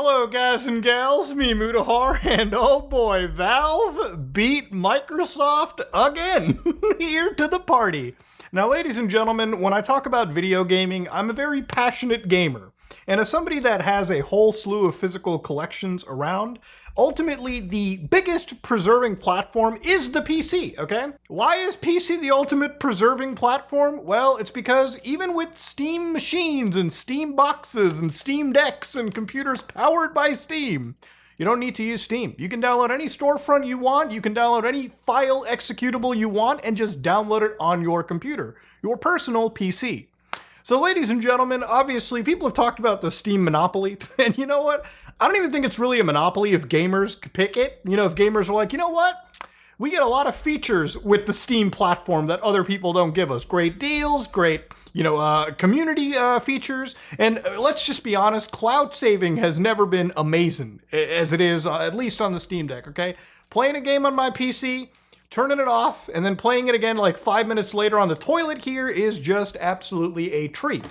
Hello guys and gals, me Mutahar, and oh boy, Valve beat Microsoft again, here to the party. Now ladies and gentlemen, when I talk about video gaming, I'm a very passionate gamer. And as somebody that has a whole slew of physical collections around, ultimately the biggest preserving platform is the PC, okay? Why is PC the ultimate preserving platform? Well, it's because even with Steam machines and Steam boxes and Steam decks and computers powered by Steam, you don't need to use Steam. You can download any storefront you want, you can download any file executable you want, and just download it on your computer, your personal PC. So ladies and gentlemen, obviously people have talked about the Steam monopoly, and you know what? I don't even think it's really a monopoly if gamers pick it. You know, if gamers are like, you know what? We get a lot of features with the Steam platform that other people don't give us. Great deals, great, community features. And let's just be honest, cloud saving has never been amazing as it is, at least on the Steam Deck, okay? Playing a game on my PC, turning it off, and then playing it again like 5 minutes later on the toilet here is just absolutely a treat.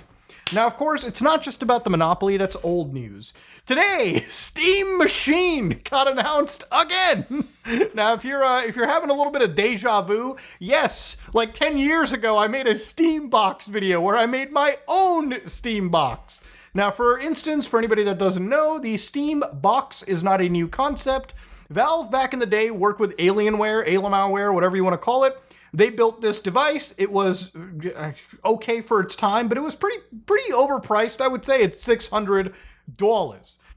Now, of course, it's not just about the monopoly, that's old news. Today, Steam Machine got announced again. Now, if you're having a little bit of deja vu, yes, like 10 years ago, I made a Steam Box video where I made my own Steam Box. Now, for instance, for anybody that doesn't know, the Steam Box is not a new concept. Valve, back in the day, worked with Alienware, whatever you want to call it. They built this device. It was okay for its time, but it was pretty overpriced. I would say it's $600.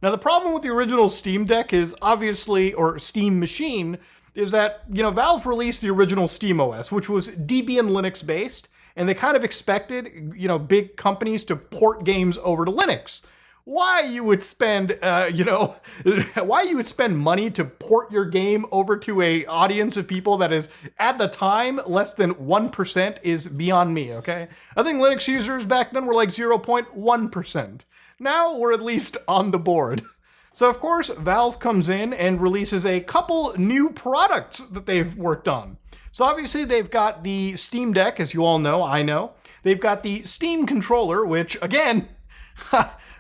Now, the problem with the original Steam Deck is obviously, or Steam Machine, is that, Valve released the original SteamOS, which was Debian Linux based, and they kind of expected, big companies to port games over to Linux. Why you would spend, why you would spend money to port your game over to a audience of people that is, at the time, less than 1% is beyond me, okay? I think Linux users back then were like 0.1%. Now we're at least on the board. So of course, Valve comes in and releases a couple new products that they've worked on. So obviously they've got the Steam Deck, as you all know, I know. They've got the Steam controller, which again,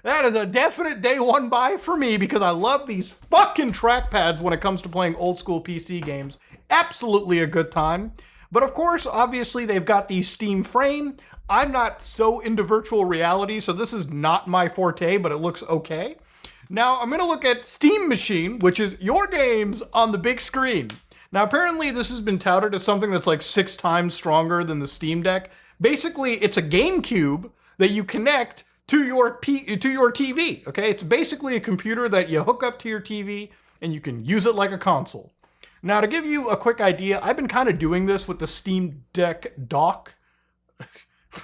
that is a definite day one buy for me because I love these fucking trackpads when it comes to playing old school PC games. Absolutely a good time. But of course, obviously they've got the Steam frame. I'm not so into virtual reality, so this is not my forte, but it looks okay. Now, I'm going to look at Steam Machine, which is your games on the big screen. Now, apparently this has been touted as something that's like 6 times stronger than the Steam Deck. Basically, it's a GameCube that you connect to your TV, okay? It's basically a computer that you hook up to your TV and you can use it like a console. Now, to give you a quick idea, I've been kind of doing this with the Steam Deck dock.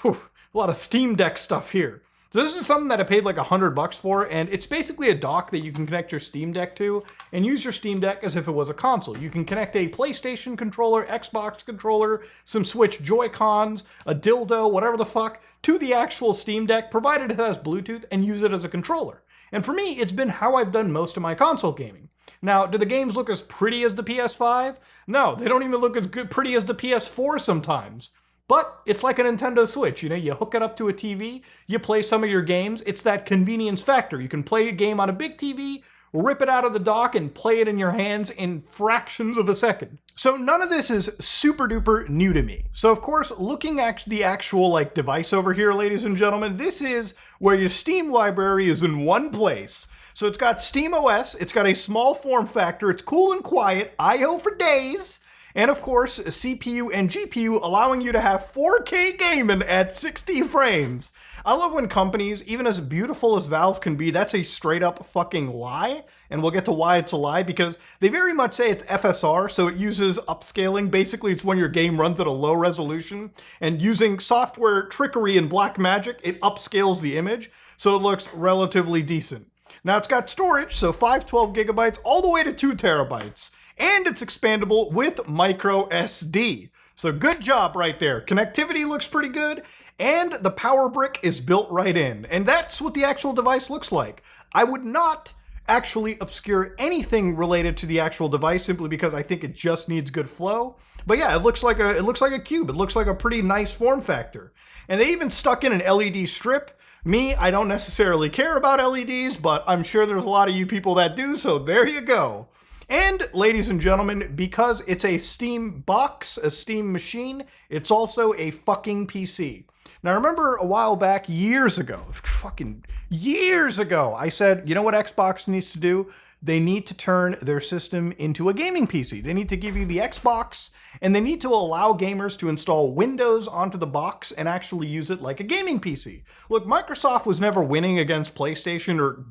A lot of Steam Deck stuff here. So this is something that I paid like $100 for, and it's basically a dock that you can connect your Steam Deck to and use your Steam Deck as if it was a console. You can connect a PlayStation controller, Xbox controller, some Switch Joy-Cons, a dildo, whatever the fuck, to the actual Steam Deck, provided it has Bluetooth, and use it as a controller. And for me, it's been how I've done most of my console gaming. Now, do the games look as pretty as the PS5? No, they don't even look as pretty as the PS4 sometimes. But it's like a Nintendo Switch, you hook it up to a TV, you play some of your games, it's that convenience factor. You can play a game on a big TV, rip it out of the dock, and play it in your hands in fractions of a second. So none of this is super duper new to me. So of course, looking at the actual device over here, ladies and gentlemen, this is where your Steam library is in one place. So it's got SteamOS, it's got a small form factor, it's cool and quiet, I/O for days, and of course, a CPU and GPU allowing you to have 4K gaming at 60 frames. I love when companies, even as beautiful as Valve can be, that's a straight up fucking lie. And we'll get to why it's a lie, because they very much say it's FSR, so it uses upscaling. Basically, it's when your game runs at a low resolution, and using software trickery and black magic, it upscales the image, so it looks relatively decent. Now it's got storage, so 512 gigabytes all the way to 2 terabytes. And it's expandable with micro SD. So good job right there. Connectivity looks pretty good, and the power brick is built right in. And that's what the actual device looks like. I would not actually obscure anything related to the actual device simply because I think it just needs good flow. But yeah, it looks like a cube. It looks like a pretty nice form factor. And they even stuck in an LED strip Me, I don't necessarily care about LEDs, but I'm sure there's a lot of you people that do, so there you go. And ladies and gentlemen, because it's a Steam box, a Steam machine, it's also a fucking PC. Now remember a while back, years ago, fucking years ago, I said, you know what Xbox needs to do? They need to turn their system into a gaming PC. They need to give you the Xbox, and they need to allow gamers to install Windows onto the box and actually use it like a gaming PC. Look, Microsoft was never winning against PlayStation or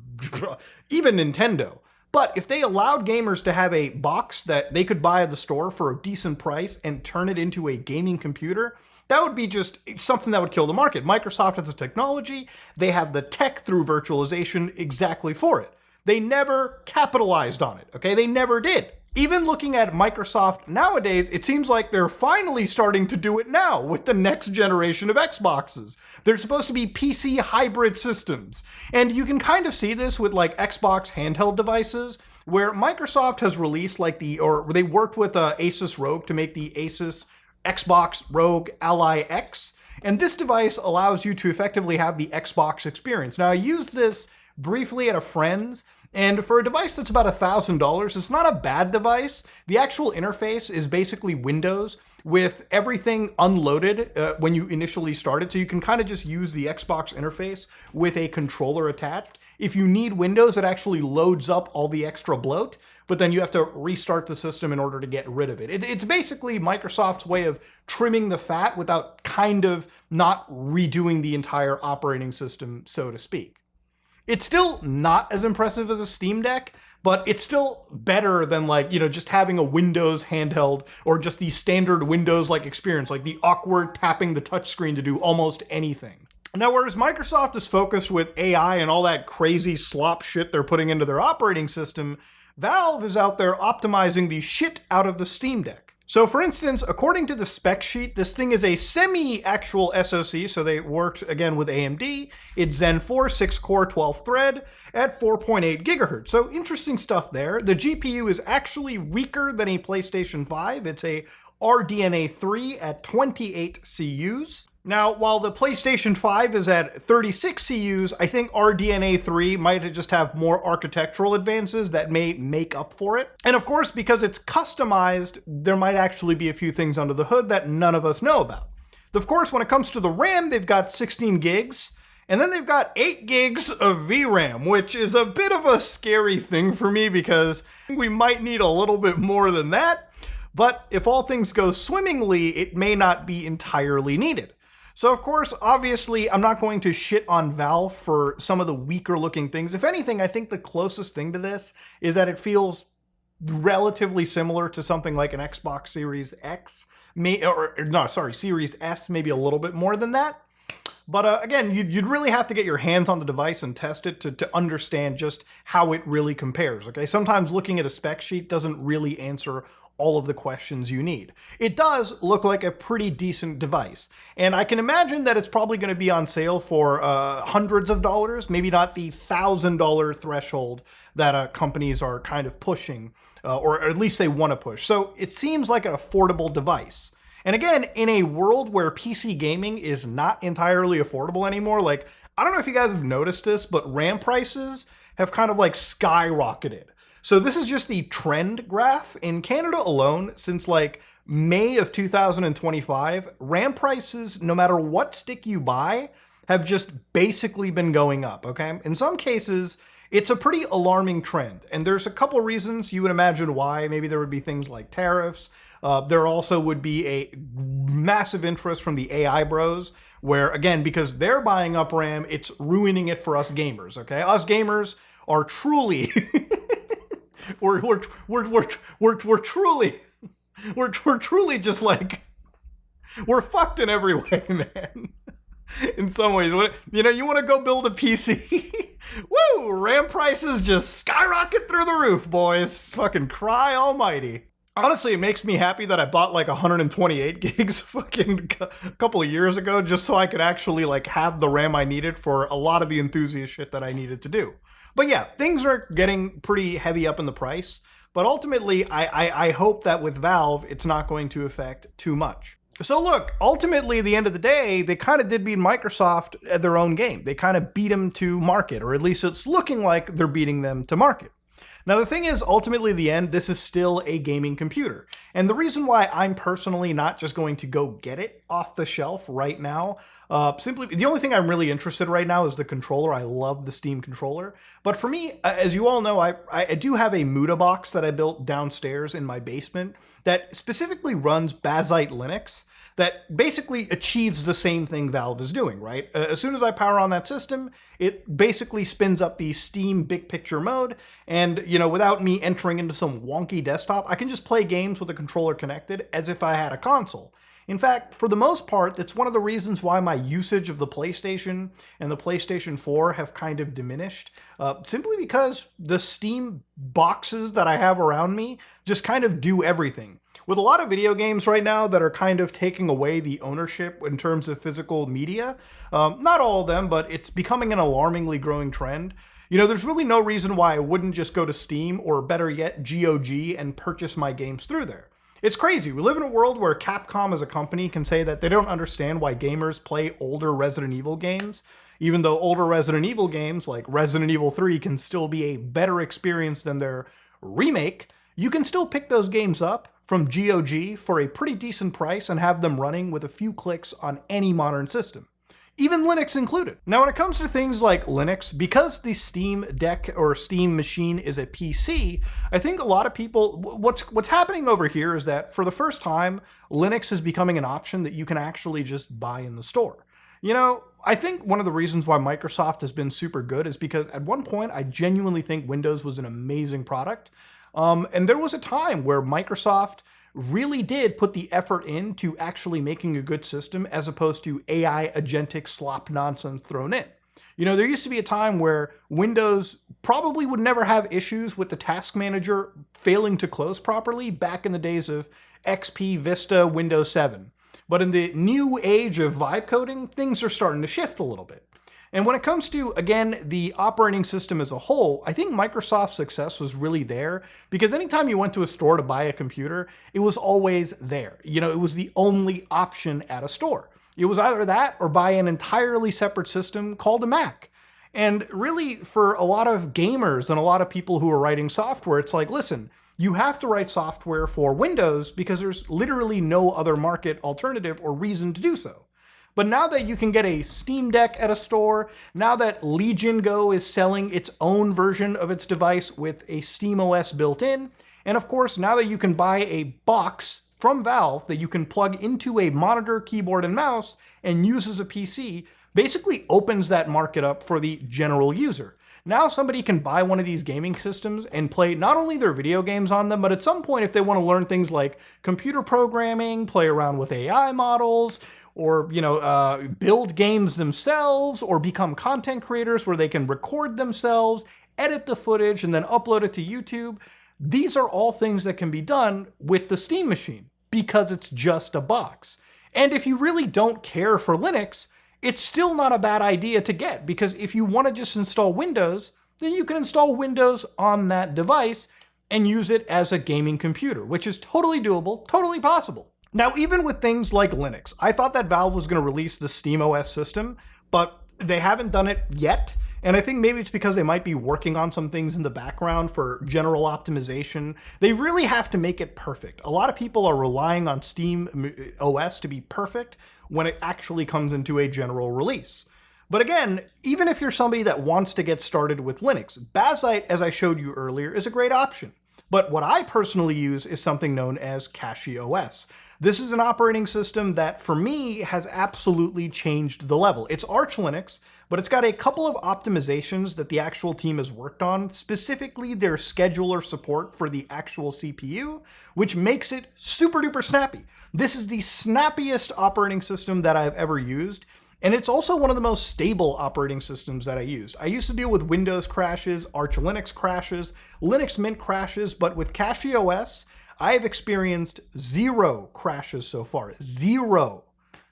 even Nintendo. But if they allowed gamers to have a box that they could buy at the store for a decent price and turn it into a gaming computer, that would be just something that would kill the market. Microsoft has the technology, they have the tech through virtualization exactly for it. They never capitalized on it, okay? They never did. Even looking at Microsoft nowadays, it seems like they're finally starting to do it now with the next generation of Xboxes. They're supposed to be PC hybrid systems. And you can kind of see this with like Xbox handheld devices, where Microsoft has released like they worked with Asus ROG to make the Asus Xbox ROG Ally X. And this device allows you to effectively have the Xbox experience. Now, I used this briefly at a friend's, and for a device that's about $1,000, it's not a bad device. The actual interface is basically Windows with everything unloaded when you initially start it, so you can kind of just use the Xbox interface with a controller attached. If you need Windows, it actually loads up all the extra bloat, but then you have to restart the system in order to get rid of it. It's basically Microsoft's way of trimming the fat without kind of not redoing the entire operating system, so to speak. It's still not as impressive as a Steam Deck, but it's still better than like, you know, just having a Windows handheld or just the standard Windows-like experience, like the awkward tapping the touchscreen to do almost anything. Now, whereas Microsoft is focused with AI and all that crazy slop shit they're putting into their operating system, Valve is out there optimizing the shit out of the Steam Deck. So for instance, according to the spec sheet, this thing is a semi-actual SoC, so they worked again with AMD. It's Zen 4, 6-core, 12-thread at 4.8 gigahertz. So interesting stuff there. The GPU is actually weaker than a PlayStation 5. It's a RDNA 3 at 28 CUs. Now, while the PlayStation 5 is at 36 CUs, I think RDNA 3 might just have more architectural advances that may make up for it. And of course, because it's customized, there might actually be a few things under the hood that none of us know about. Of course, when it comes to the RAM, they've got 16 gigs, and then they've got 8 gigs of VRAM, which is a bit of a scary thing for me because we might need a little bit more than that. But if all things go swimmingly, it may not be entirely needed. So of course, obviously, I'm not going to shit on Valve for some of the weaker looking things. If anything, I think the closest thing to this is that it feels relatively similar to something like an Xbox Series X, Series S, maybe a little bit more than that. But again, you'd really have to get your hands on the device and test it to understand just how it really compares, okay? Sometimes looking at a spec sheet doesn't really answer all of the questions you need. It does look like a pretty decent device, and I can imagine that it's probably going to be on sale for hundreds of dollars, maybe not the $1,000 threshold that companies are kind of pushing, or at least they want to push. So it seems like an affordable device. And again, in a world where PC gaming is not entirely affordable anymore, like, I don't know if you guys have noticed this, but RAM prices have kind of like skyrocketed. So this is just the trend graph. In Canada alone, since like May of 2025, RAM prices, no matter what stick you buy, have just basically been going up, okay? In some cases, it's a pretty alarming trend. And there's a couple reasons you would imagine why. Maybe there would be things like tariffs. There also would be a massive interest from the AI bros, where again, because they're buying up RAM, it's ruining it for us gamers, okay? Us gamers are truly... We're truly just like, we're fucked in every way, man. In some ways, you know, you want to go build a PC? Woo! RAM prices just skyrocket through the roof, boys. Fucking cry almighty. Honestly, it makes me happy that I bought like 128 gigs fucking a couple of years ago just so I could actually like have the RAM I needed for a lot of the enthusiast shit that I needed to do. But yeah, things are getting pretty heavy up in the price, but ultimately I hope that with Valve, it's not going to affect too much. So look, ultimately, at the end of the day, they kind of did beat Microsoft at their own game. They kind of beat them to market, or at least it's looking like they're beating them to market. Now, the thing is, ultimately, in the end, this is still a gaming computer. And the reason why I'm personally not just going to go get it off the shelf right now, simply, the only thing I'm really interested in right now is the controller. I love the Steam controller. But for me, as you all know, I do have a Muda box that I built downstairs in my basement that specifically runs Bazzite Linux, that basically achieves the same thing Valve is doing, right? As soon as I power on that system, it basically spins up the Steam big picture mode, and without me entering into some wonky desktop, I can just play games with a controller connected as if I had a console. In fact, for the most part, that's one of the reasons why my usage of the PlayStation and the PlayStation 4 have kind of diminished, simply because the Steam boxes that I have around me just kind of do everything. With a lot of video games right now that are kind of taking away the ownership in terms of physical media, not all of them, but it's becoming an alarmingly growing trend. There's really no reason why I wouldn't just go to Steam, or better yet, GOG, and purchase my games through there. It's crazy. We live in a world where Capcom as a company can say that they don't understand why gamers play older Resident Evil games, even though older Resident Evil games like Resident Evil 3 can still be a better experience than their remake. You can still pick those games up from GOG for a pretty decent price and have them running with a few clicks on any modern system, even Linux included. Now, when it comes to things like Linux, because the Steam Deck or Steam machine is a PC, I think a lot of people, what's happening over here is that for the first time, Linux is becoming an option that you can actually just buy in the store. I think one of the reasons why Microsoft has been super good is because at one point, I genuinely think Windows was an amazing product. And there was a time where Microsoft really did put the effort into actually making a good system as opposed to AI agentic slop nonsense thrown in. There used to be a time where Windows probably would never have issues with the task manager failing to close properly back in the days of XP, Vista, Windows 7. But in the new age of vibe coding, things are starting to shift a little bit. And when it comes to, again, the operating system as a whole, I think Microsoft's success was really there because anytime you went to a store to buy a computer, it was always there. It was the only option at a store. It was either that or buy an entirely separate system called a Mac. And really, for a lot of gamers and a lot of people who are writing software, it's like, listen, you have to write software for Windows because there's literally no other market alternative or reason to do so. But now that you can get a Steam Deck at a store, now that Legion Go is selling its own version of its device with a SteamOS built in, and of course, now that you can buy a box from Valve that you can plug into a monitor, keyboard, and mouse and use as a PC, basically opens that market up for the general user. Now somebody can buy one of these gaming systems and play not only their video games on them, but at some point if they want to learn things like computer programming, play around with AI models, or build games themselves, or become content creators where they can record themselves, edit the footage, and then upload it to YouTube. These are all things that can be done with the Steam machine because it's just a box. And if you really don't care for Linux, it's still not a bad idea to get, because if you want to just install Windows, then you can install Windows on that device and use it as a gaming computer, which is totally doable, totally possible. Now, even with things like Linux, I thought that Valve was going to release the SteamOS system, but they haven't done it yet. And I think maybe it's because they might be working on some things in the background for general optimization. They really have to make it perfect. A lot of people are relying on SteamOS to be perfect when it actually comes into a general release. But again, even if you're somebody that wants to get started with Linux, Bazzite, as I showed you earlier, is a great option. But what I personally use is something known as CachyOS. This is an operating system that, for me, has absolutely changed the level. It's Arch Linux, but it's got a couple of optimizations that the actual team has worked on, specifically their scheduler support for the actual CPU, which makes it super duper snappy. This is the snappiest operating system that I've ever used, and it's also one of the most stable operating systems that I used. I used to deal with Windows crashes, Arch Linux crashes, Linux Mint crashes, but with CachyOS, I have experienced 0 crashes so far. 0.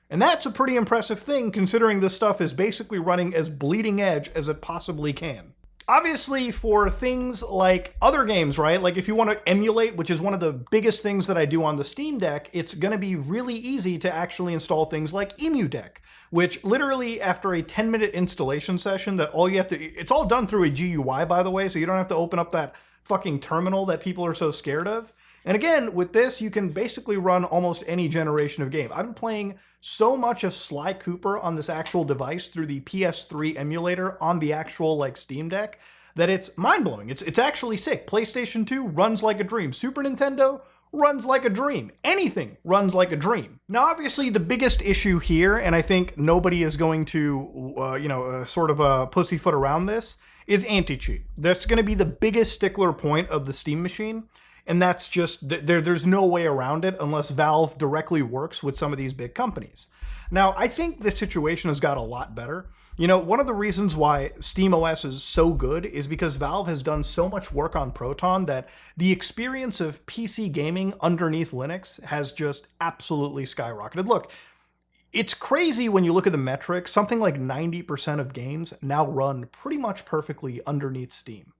And that's a pretty impressive thing considering this stuff is basically running as bleeding edge as it possibly can. Obviously, for things like other games, right? Like if you want to emulate, which is one of the biggest things that I do on the Steam Deck, it's going to be really easy to actually install things like EmuDeck, which literally after a 10-minute installation session that all you have to, it's all done through a GUI, by the way, so you don't have to open up that fucking terminal that people are so scared of. And again, with this, you can basically run almost any generation of game. I've been playing so much of Sly Cooper on this actual device through the PS3 emulator on the actual like Steam Deck that it's mind-blowing. It's actually sick. PlayStation 2 runs like a dream. Super Nintendo runs like a dream. Anything runs like a dream. Now, obviously, the biggest issue here, and I think nobody is going to, sort of pussyfoot around this, is anti-cheat. That's going to be the biggest stickler point of the Steam machine. And that's just, there's no way around it unless Valve directly works with some of these big companies. Now, I think the situation has got a lot better. You know, one of the reasons why SteamOS is so good is because Valve has done so much work on Proton that the experience of PC gaming underneath Linux has just absolutely skyrocketed. Look, it's crazy when you look at the metrics. Something like 90% of games now run pretty much perfectly underneath Steam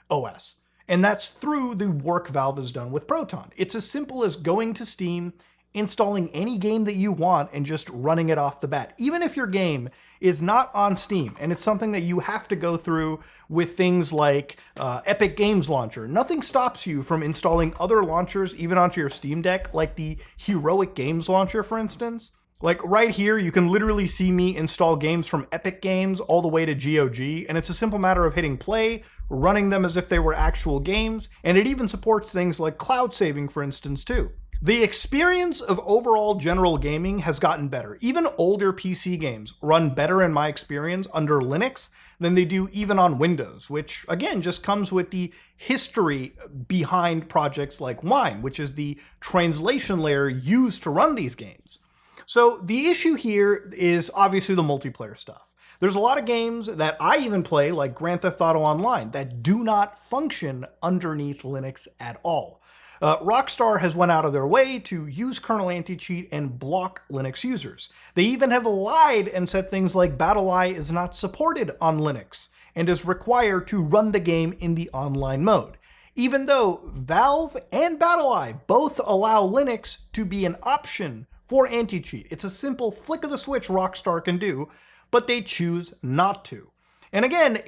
OS. And that's through the work Valve has done with Proton. It's as simple as going to Steam, installing any game that you want, and just running it off the bat. Even if your game is not on Steam, and it's something that you have to go through with things like Epic Games Launcher, nothing stops you from installing other launchers even onto your Steam Deck, like the Heroic Games Launcher, for instance. Like right here, you can literally see me install games from Epic Games all the way to GOG, and it's a simple matter of hitting play, running them as if they were actual games, and it even supports things like cloud saving, for instance, too. The experience of overall general gaming has gotten better. Even older PC games run better in my experience under Linux than they do even on Windows, which again just comes with the history behind projects like Wine, which is the translation layer used to run these games. So the issue here is obviously the multiplayer stuff. There's a lot of games that I even play, like Grand Theft Auto Online, that do not function underneath Linux at all. Rockstar has went out of their way to use kernel anti-cheat and block Linux users. They even have lied and said things like BattlEye is not supported on Linux and is required to run the game in the online mode, even though Valve and BattlEye both allow Linux to be an option for anti-cheat. It's a simple flick of the switch Rockstar can do, but they choose not to. And again,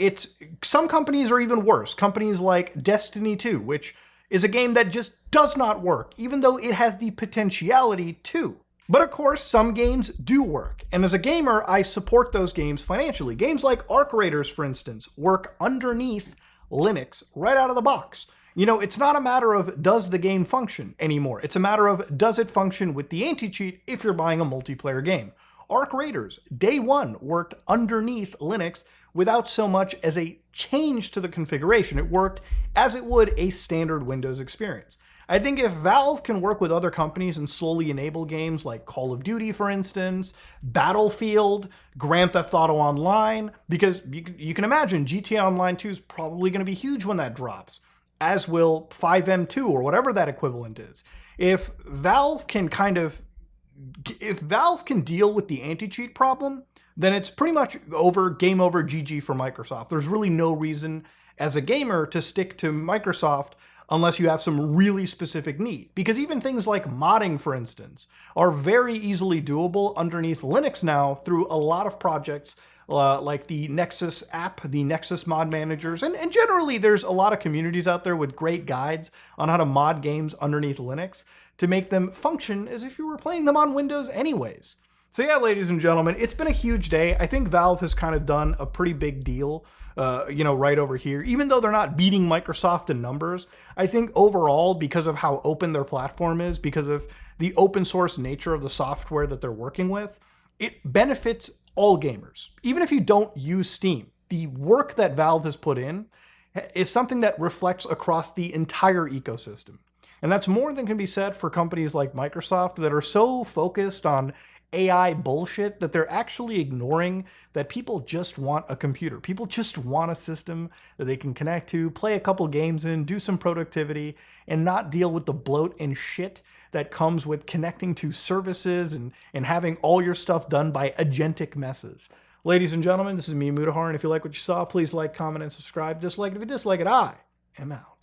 some companies are even worse. Companies like Destiny 2, which is a game that just does not work, even though it has the potentiality to. But of course, some games do work. And as a gamer, I support those games financially. Games like Arc Raiders, for instance, work underneath Linux right out of the box. You know, it's not a matter of does the game function anymore. It's a matter of does it function with the anti-cheat if you're buying a multiplayer game. Arc Raiders, day one, worked underneath Linux without so much as a change to the configuration. It worked as it would a standard Windows experience. I think if Valve can work with other companies and slowly enable games like Call of Duty, for instance, Battlefield, Grand Theft Auto Online, because you can imagine GTA Online 2 is probably going to be huge when that drops, as will 5M2 or whatever that equivalent is. If Valve can deal with the anti-cheat problem, then it's pretty much over, game over, GG for Microsoft. There's really no reason as a gamer to stick to Microsoft unless you have some really specific need. Because even things like modding, for instance, are very easily doable underneath Linux now through a lot of projects like the Nexus app, the Nexus mod managers, and generally there's a lot of communities out there with great guides on how to mod games underneath Linux to make them function as if you were playing them on Windows anyways. So yeah, ladies and gentlemen, it's been a huge day. I think Valve has kind of done a pretty big deal, right over here. Even though they're not beating Microsoft in numbers, I think overall, because of how open their platform is, because of the open source nature of the software that they're working with, it benefits all gamers. Even if you don't use Steam, the work that Valve has put in is something that reflects across the entire ecosystem. And that's more than can be said for companies like Microsoft that are so focused on AI bullshit that they're actually ignoring that people just want a computer. People just want a system that they can connect to, play a couple games in, do some productivity, and not deal with the bloat and shit that comes with connecting to services and having all your stuff done by agentic messes. Ladies and gentlemen, this is me, Mutahar, and if you like what you saw, please like, comment, and subscribe. Dislike it if you dislike it. I am out.